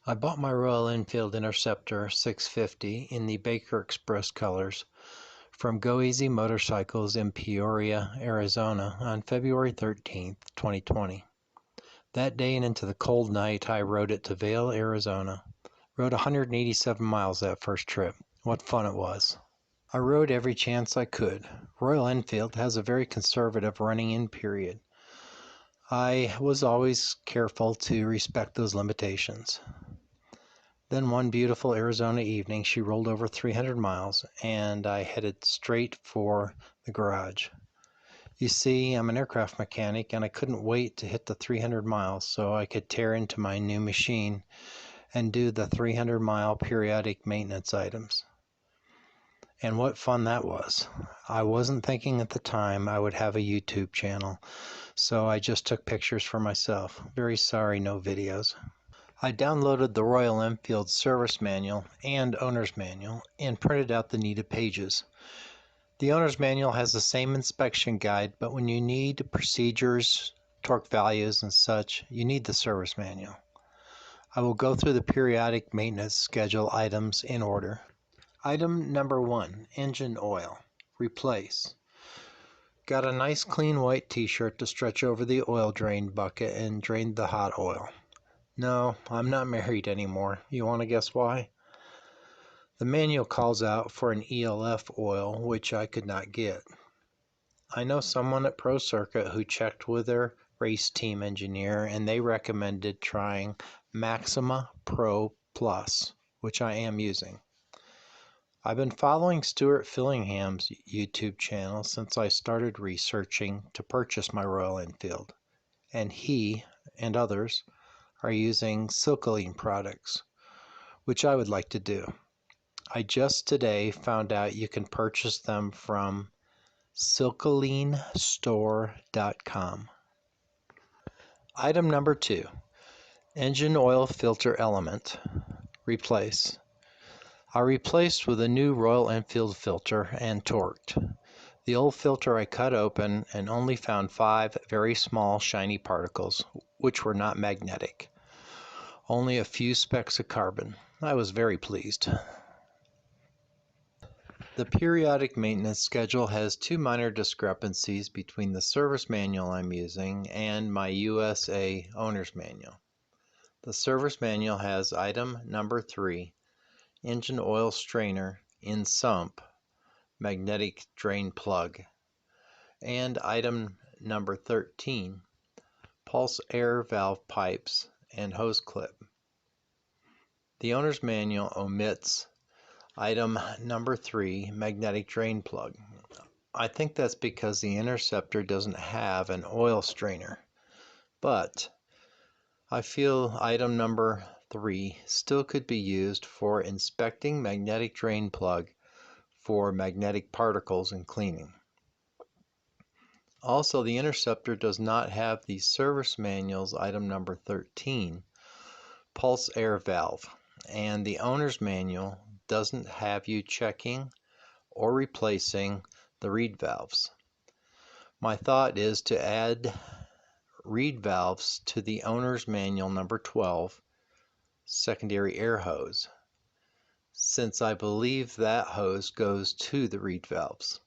I bought my Royal Enfield Interceptor 650 in the Baker Express colors from Go Easy Motorcycles in Peoria, Arizona on February 13th, 2020. That day and into the cold night, I rode it to Vail, Arizona. Rode 187 miles that first trip. What fun it was. I rode every chance I could. Royal Enfield has a very conservative running-in period. I was always careful to respect those limitations. Then one beautiful Arizona evening, she rolled over 300 miles, and I headed straight for the garage. You see, I'm an aircraft mechanic, and I couldn't wait to hit the 300 miles so I could tear into my new machine and do the 300-mile periodic maintenance items. And what fun that was. I wasn't thinking at the time I would have a YouTube channel, so I just took pictures for myself. Very sorry, no videos. I downloaded the Royal Enfield service manual and owner's manual and printed out the needed pages. The owner's manual has the same inspection guide, but when you need procedures, torque values, and such, you need the service manual. I will go through the periodic maintenance schedule items in order. Item number 1, engine oil. Replace. Got a nice clean white t-shirt to stretch over the oil drain bucket and drain the hot oil. No, I'm not married anymore. You want to guess why? The manual calls out for an ELF oil, which I could not get. I know someone at Pro Circuit who checked with their race team engineer, and they recommended trying Maxima Pro Plus, which I am using. I've been following Stuart Fillingham's YouTube channel since I started researching to purchase my Royal Enfield, and he and others are using Silcoline products, which I would like to do. I just today found out you can purchase them from silcolinestore.com. Item number 2, engine oil filter element. Replace. I replaced with a new Royal Enfield filter and torqued. The old filter I cut open and only found 5 very small shiny particles, which were not magnetic. Only a few specks of carbon. I was very pleased. The periodic maintenance schedule has 2 minor discrepancies between the service manual I'm using and my USA owner's manual. The service manual has item number 3, engine oil strainer in sump, magnetic drain plug, and item number 13, pulse air valve pipes and hose clip. The owner's manual omits item number 3, magnetic drain plug. I think that's because the Interceptor doesn't have an oil strainer, but I feel item number 3 still could be used for inspecting magnetic drain plug for magnetic particles and cleaning. Also, the Interceptor does not have the service manual's item number 13, pulse air valve, and the owner's manual doesn't have you checking or replacing the reed valves. My thought is to add reed valves to the owner's manual number 12, secondary air hose, since I believe that hose goes to the reed valves.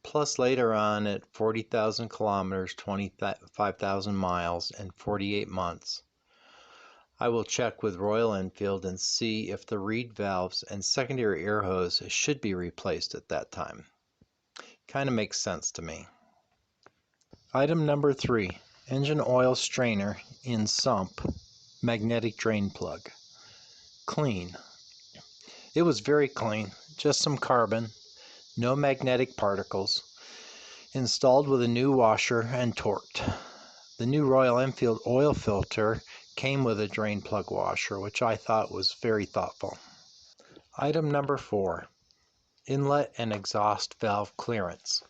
Plus later on at 40,000 kilometers, 25,000 miles, and 48 months, I will check with Royal Enfield and see if the reed valves and secondary air hose should be replaced at that time. Kind of makes sense to me. Item number 3, engine oil strainer in sump, magnetic drain plug. Clean. It was very clean, just some carbon, no magnetic particles. Installed with a new washer and torqued. The new Royal Enfield oil filter came with a drain plug washer, which I thought was very thoughtful. Item number 4, inlet and exhaust valve clearance.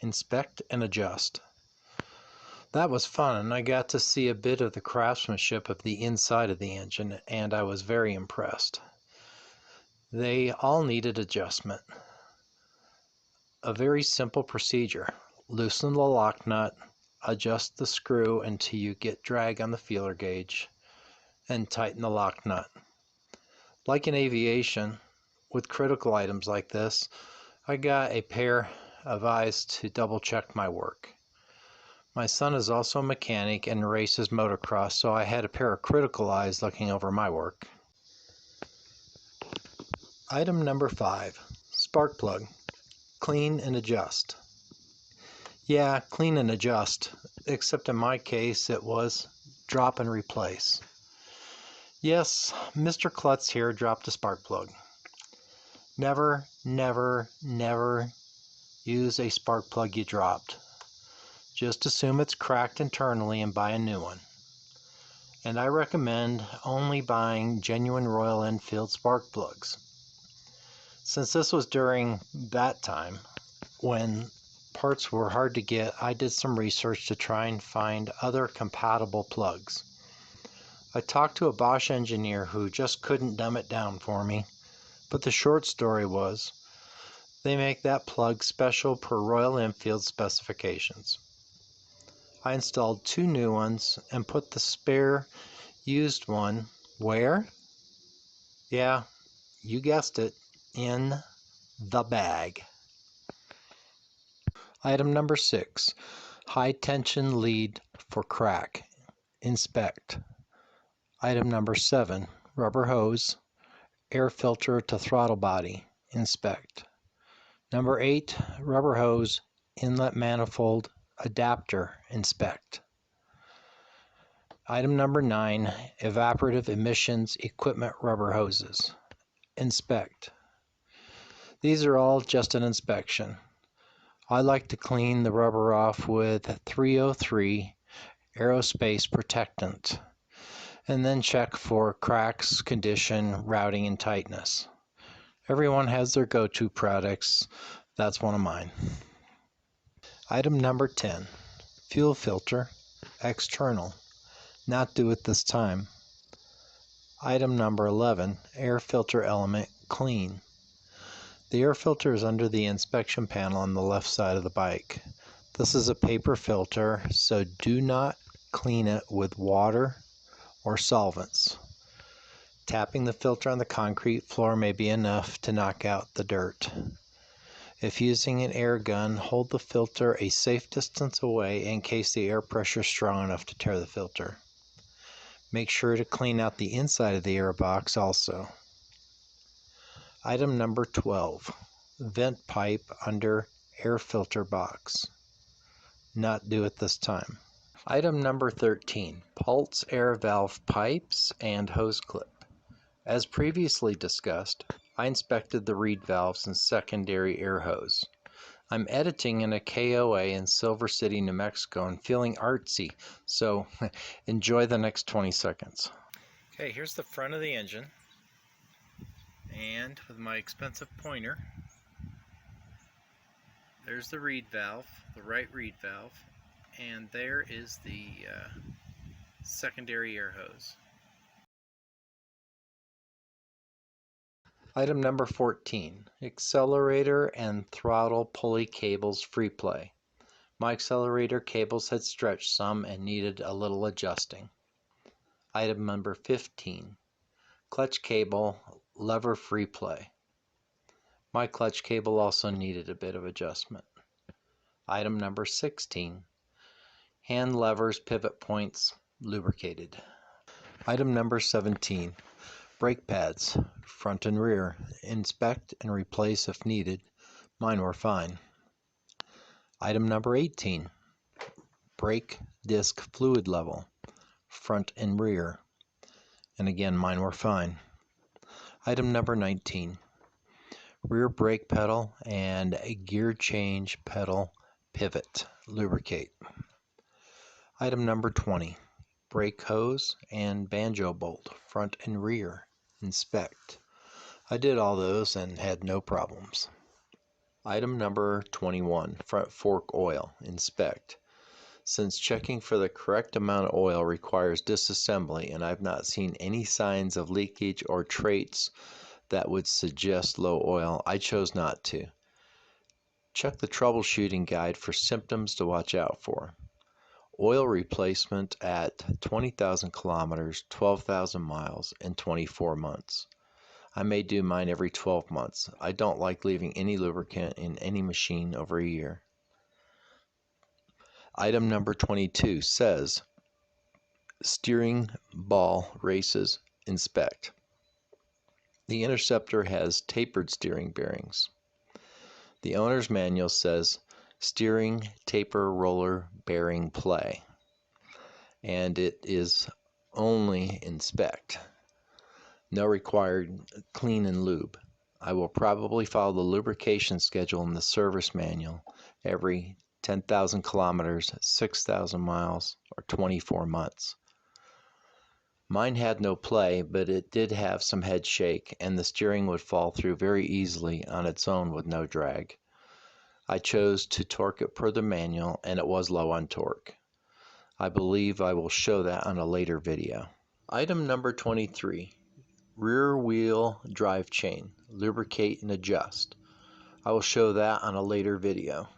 Inspect and adjust. That was fun, and I got to see a bit of the craftsmanship of the inside of the engine, and I was very impressed. They all needed adjustment. A very simple procedure. Loosen the lock nut, adjust the screw until you get drag on the feeler gauge, and tighten the lock nut. Like in aviation, with critical items like this, I got a pair of eyes to double check my work. My son is also a mechanic and races motocross, so I had a pair of critical eyes looking over my work. Item number 5, spark plug. Clean and adjust. Yeah, clean and adjust, except in my case it was drop and replace. Yes, Mr. Klutz here dropped a spark plug. Never, never, never use a spark plug you dropped. Just assume it's cracked internally and buy a new one. And I recommend only buying genuine Royal Enfield spark plugs. Since this was during that time when parts were hard to get, I did some research to try and find other compatible plugs. I talked to a Bosch engineer who just couldn't dumb it down for me, but the short story was, they make that plug special per Royal Enfield specifications. I installed 2 new ones and put the spare used one where? Yeah, you guessed it, in the bag. Item number 6, high tension lead for crack. Inspect. Item number 7, rubber hose, air filter to throttle body. Inspect. Number 8, rubber hose, inlet manifold, adapter. Inspect. Item number 9, evaporative emissions equipment rubber hoses. Inspect. These are all just an inspection. I like to clean the rubber off with 303 aerospace protectant and then check for cracks, condition, routing, and tightness. Everyone has their go-to products. That's one of mine. Item number 10, fuel filter, external. Not do it this time. Item number 11, air filter element, clean. The air filter is under the inspection panel on the left side of the bike. This is a paper filter, so do not clean it with water or solvents. Tapping the filter on the concrete floor may be enough to knock out the dirt. If using an air gun, hold the filter a safe distance away in case the air pressure is strong enough to tear the filter. Make sure to clean out the inside of the air box also. Item number 12, vent pipe under air filter box. Not do it this time. Item number 13, pulse air valve pipes and hose clip. As previously discussed, I inspected the reed valves and secondary air hose. I'm editing in a KOA in Silver City, New Mexico and feeling artsy, so enjoy the next 20 seconds. Okay, here's the front of the engine, and with my expensive pointer, there's the reed valve, the right reed valve, and there is the secondary air hose. Item number 14, accelerator and throttle pulley cables free play. My accelerator cables had stretched some and needed a little adjusting. Item number 15, clutch cable lever free play. My clutch cable also needed a bit of adjustment. Item number 16, hand levers pivot points lubricated. Item number 17, brake pads, front and rear. Inspect and replace if needed. Mine were fine. Item number 18, brake disc fluid level, front and rear. And again, mine were fine. Item number 19, rear brake pedal and a gear change pedal pivot, lubricate. Item number 20, brake hose and banjo bolt, front and rear. Inspect. I did all those and had no problems. Item number 21, front fork oil. Inspect. Since checking for the correct amount of oil requires disassembly and I've not seen any signs of leakage or traits that would suggest low oil, I chose not to. Check the troubleshooting guide for symptoms to watch out for. Oil replacement at 20,000 kilometers, 12,000 miles, in 24 months. I may do mine every 12 months. I don't like leaving any lubricant in any machine over a year. Item number 22 says, steering ball races, inspect. The Interceptor has tapered steering bearings. The owner's manual says, steering taper roller bearing play, and it is only inspect. No required clean and lube. I will probably follow the lubrication schedule in the service manual every 10,000 kilometers, 6,000 miles, or 24 months. Mine had no play, but it did have some head shake, and the steering would fall through very easily on its own with no drag. I chose to torque it per the manual, and it was low on torque. I believe I will show that on a later video. Item number 23, rear wheel drive chain, lubricate and adjust. I will show that on a later video.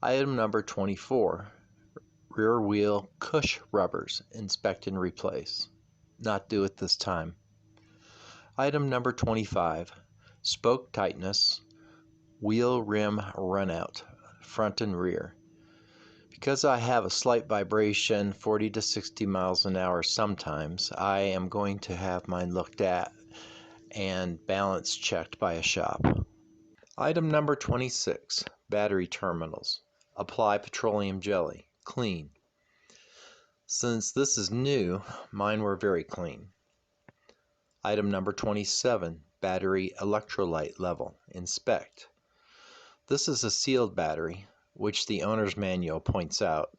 Item number 24, rear wheel cush rubbers, inspect and replace. Not do it this time. Item number 25, spoke tightness, wheel rim runout, front and rear. Because I have a slight vibration, 40 to 60 miles an hour sometimes, I am going to have mine looked at and balance checked by a shop. Item number 26, battery terminals. Apply petroleum jelly, clean. Since this is new, mine were very clean. Item number 27, battery electrolyte level, inspect. This is a sealed battery, which the owner's manual points out,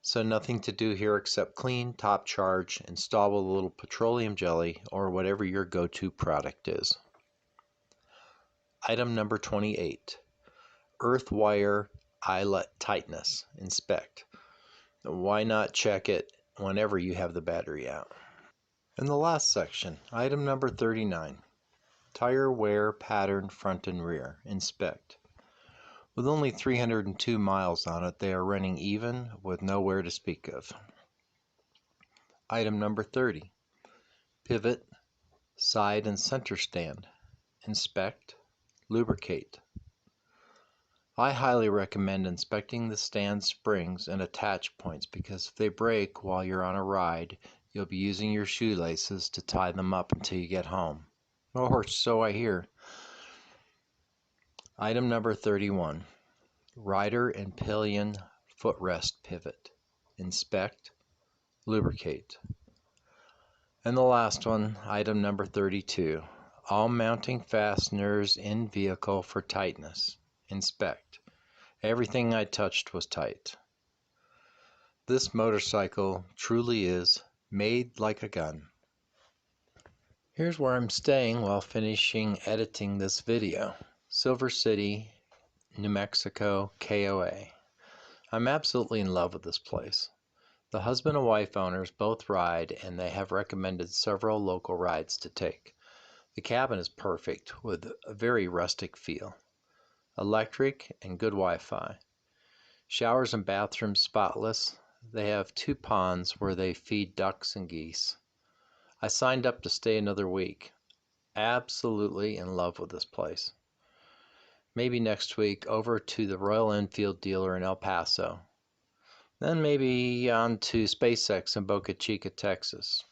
so nothing to do here except clean, top charge, install with a little petroleum jelly or whatever your go-to product is. Item number 28, earth wire eyelet tightness, inspect. Why not check it whenever you have the battery out? In the last section, item number 39, tire wear pattern front and rear, inspect. With only 302 miles on it, they are running even with no wear to speak of. Item number 30, pivot, side and center stand, inspect, lubricate. I highly recommend inspecting the stand springs and attach points because if they break while you're on a ride, you'll be using your shoelaces to tie them up until you get home. Or so I hear. Item number 31, rider and pillion footrest pivot, inspect, lubricate. And the last one, item number 32, all mounting fasteners in vehicle for tightness, inspect. Everything I touched was tight. This motorcycle truly is made like a gun. Here's where I'm staying while finishing editing this video. Silver City, New Mexico, KOA. I'm absolutely in love with this place. The husband and wife owners both ride, and they have recommended several local rides to take. The cabin is perfect with a very rustic feel. Electric and good Wi-Fi. Showers and bathrooms spotless. They have 2 ponds where they feed ducks and geese. I signed up to stay another week. Absolutely in love with this place. Maybe next week over to the Royal Enfield dealer in El Paso. Then maybe on to SpaceX in Boca Chica, Texas.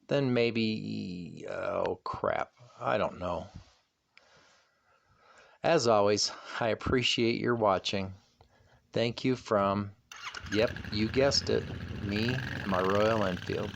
Then maybe, oh crap, I don't know. As always, I appreciate your watching. Thank you from, yep, you guessed it, me and my Royal Enfield.